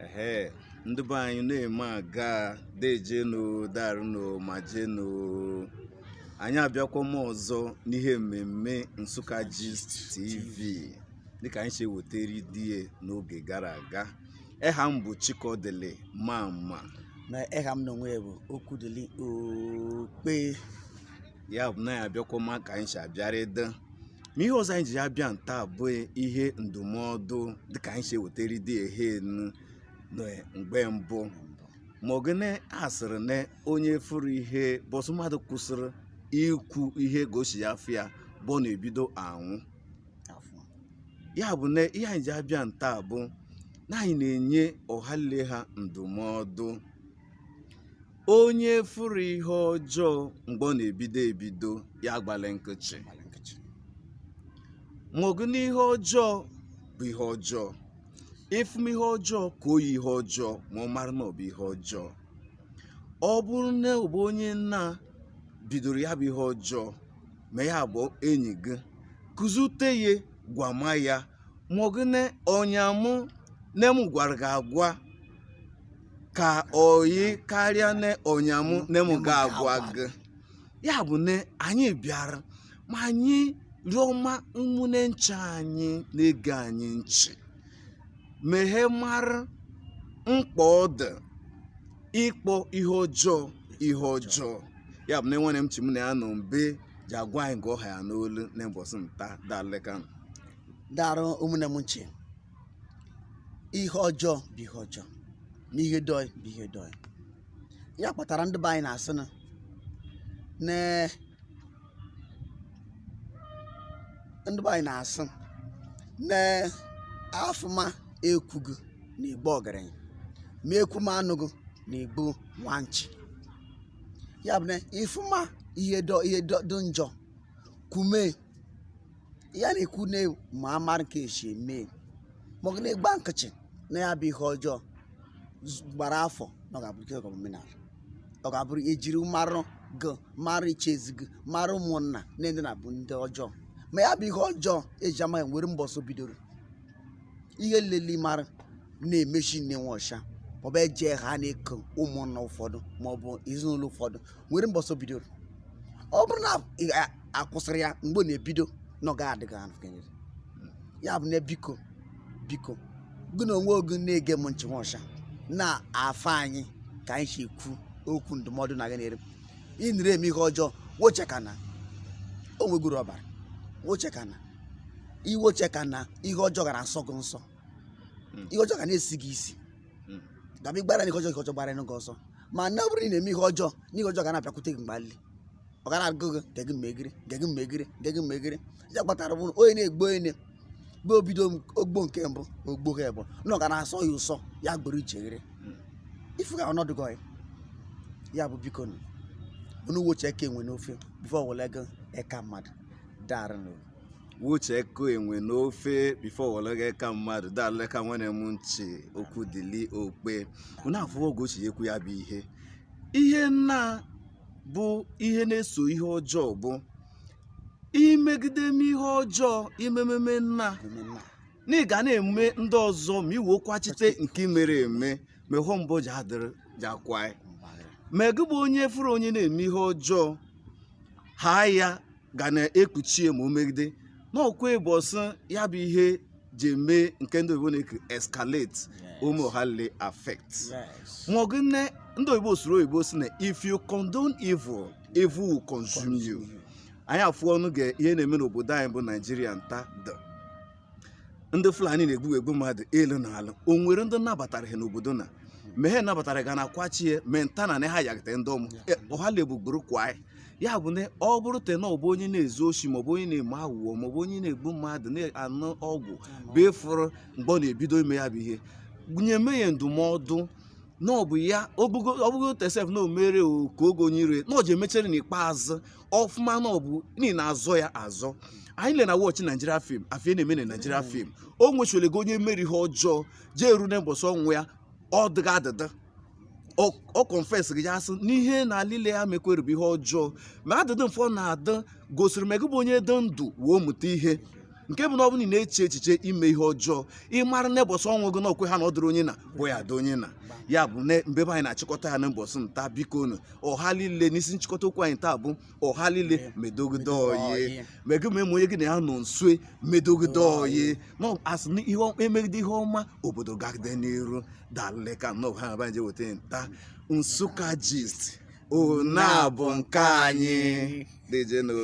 Ehe, ndị be anyị na-eme aga dejenu darụno ma jenu. Anyị abịakwa m ọzọ n'ihe mmemme Nsukka Gist TV dịka anyị si wetara die n'oge gara aga. Eha m bụ Chikodili Mama. Na eha m n'onwe bụ Okwudili Okpe. Ya bụ na ya abịakwa m ka anyị si abịara ede. Ma ihe ọzọ anyị ji abịa nta bụ ihe ndụmọdụ dịka anyị si wetara die ehe mgbe mbụ. Ma ogene asịrị na onye fụrụ ihe bọsụ mmadụ kwụsịrị ikwu ihe gosi ya afịa bụ na-ebido anwụ. Ya bụ na ihe anyị ji abịa nta bụ na anyị na-enye ọhale ha ndụmọdụ. Onye fụrụ ihe ọjọọ mgbe ọ na-ebido ebido ya gbale nkịtị. Ma ogene ihe ọjọọ bụ ihe ọjọọ. Ifum ihe ọjọọ ka oyi ihe ọjọọ ma ọ mara na ọ bụ ihe ọjọọ. Ọ bụrụ na ọ bụ onye nna bidoro ya bụ ihe ọjọọ ma ya bụ enyi gị kụzute ya gwama ya ma ọ gị na ọnyamụ na m gwara gị agwa ka oyi karịa na ọnyamụ na m ga-agwa gị. Ya bụ na anyị bịara ma anyị rịọma ụmụnne ncha anyị na-ege anyị nchi meghe mara mkpa ọ dị ịkpọ ihe ọjọọ ihe ọjọọ. Ya bụ na enwere m chi m na ya nọ mbe ji agwa anyị nke ọha ya n'olu n'ụbọchị nta daleka. Darụ ụmụnne m nche, ihe ọjọọ bụ ihe ọjọọ na ihe dọị bụ ihe dọị. Ya kpatara ndị be anyị na-asị na ndị be anyị na-asị na afụma ekwugo na-egbu ọgaranya ma ekwuma anụgo na-egbu nwanchi. Ya bụ na ifụma ihe dọ njọ kwume ya na-ekwu na ma amara nke esi eme ma ọ na-egba nkịtị na ya bụ ihe ọjọọ gbara afọ na ọ ga-abụrụ ike omenala. Ọ ga-abụrụ ejiri marụ gị mara ichezi gị mara ụmụnna na ndị na-abụ ndị ọjọọ. Ma ya bụ ihe ọjọọ eji amaghị nwere mbọsọ bidoro ihe nlele mara na-emechi nne nwe ọcha maọbụ eje ha na-eko ụmụnna ụfọdụ maọbụ ezinụlọ ụfọdụ nwere mbọsọ bidoro. Ọ bụrụ na akwụsịrị ya mgbe na-ebido na ọ ga-adịghị anụ. Ya bụ na biko gị na onwe oge na-ege m nchi nwe ọcha na-afọ anyị ka anyị si ekwu okwu ndụmọdụ na gị na-ere ị nere eme ihe ọjọọ wocheka na o nwegoro ọbara wocheka na iwocheka na ihe ọjọọ gara asọ gị nsọ ihe ọjọọ ga na-esi gị isi gaba ịgbara na ihe ọjọọ gbara gị ọsọ. Ma na ọ bụrụ na ị na-eme ihe ọjọọ na ihe ọjọọ ga na-abịakwute gị mgbe alili ọ gara agụ gị gị megiri ya kpatara bụrụ onye na-egbu onye bụ obido ogbo nke mbụ ogbo ha bụ na ọ ga na-asọ ya ụsọ ya gboro icheghere ifu ga ọnọdụ gị. Ya bụ biko unu woche eke enwe n'ofe bifo wele gị eka mmadụ darị n'oge wuche eko enwe n'ofe bifo wọlọga ka mmadụ daleka nwere m nchi Okwudili Okpe. Unu afụwo oge ochie ekwu ya bụ ihe nna bụ ihe na-eso ihe ọjọọ bụ imegide m ihe ọjọọ imememe nna na ị ga na-eme ndị ọzọ ma iwe okwachite nke mere eme ma hụ mbọ ji adịrị ji akwa. Ma gị bụ onye fụrụ onye na-eme ihe ọjọọ ha ya ga na-ekpuchie ma o megide n'ọkwa ịbọsị ya bụ ihe ji eme nke ndị oyibo na-ekwu escalate ụmụhale affect. Ma ọ gị nne ndị oyibo soro oyibo si na if you condone evil, evil will consume you. Anyị afụ ọnụ ga ihe na-eme n'obodo anyị bụ Naijiria nta dị ndị Fulani na-egbu mmadụ elu na ala. O nwere ndị nabatara ha n'obodo na ma ha nabatara ga na kwachie menta na ha yagite ndị ọmụ ọhale bụ gburu kwa. Ya bụ na ọ bụrụ te na ọ bụ onye na-ezu oshi maọbụ onye na-eme aghụghọ maọbụ onye na-egbu mmadụ na-anụ ọgwụ bụ ịfụrụ mgbe ọ na-ebido ime ya bụ ihe gụnye me ya ndụmọdụ na ọ bụ ya ọ bụgo tesef na omere ka oge onye ire na ọ ji emechere n'ikpeazụ ọfụma na ọ bụ n'ihi na azọ ya azọ. Anyị le na wọchị Nigeria film afie na-eme na Nigeria film o nwechwere gị onye mere ihe ọjọọ jee eru na mbọsị ọnwụ ya ọ dịga adịda ọ confess gị ya sị n'ihe na alile ya mekwere bụ ihe ọjọọ ma adịdị mfọ na-adị gosiri ma gị bụ onye dị ndụ wee mụta ihe nke bụ na ọ bụrụ na ị na-eche echiche ime ihe ọjọọ ịmara na ụbọchị ọnwụ gị na okwe ha na ọ dịrị onye na bụ ya dị onye na ya bụ na mgbe anyị na-achịkọta ya na ụbọchị nta biko nụ ọha niile n'isi nchịkọta okwu anyị taa bụ ọha niile medogide oyi mege ma onye gị na ya nọ nso medogide oyi na asị na ihe emegide ihe ọma obodo gagide n'iru daleka na ọha abanye weta nta Nsukka Gist na bụ nke anyị dejeno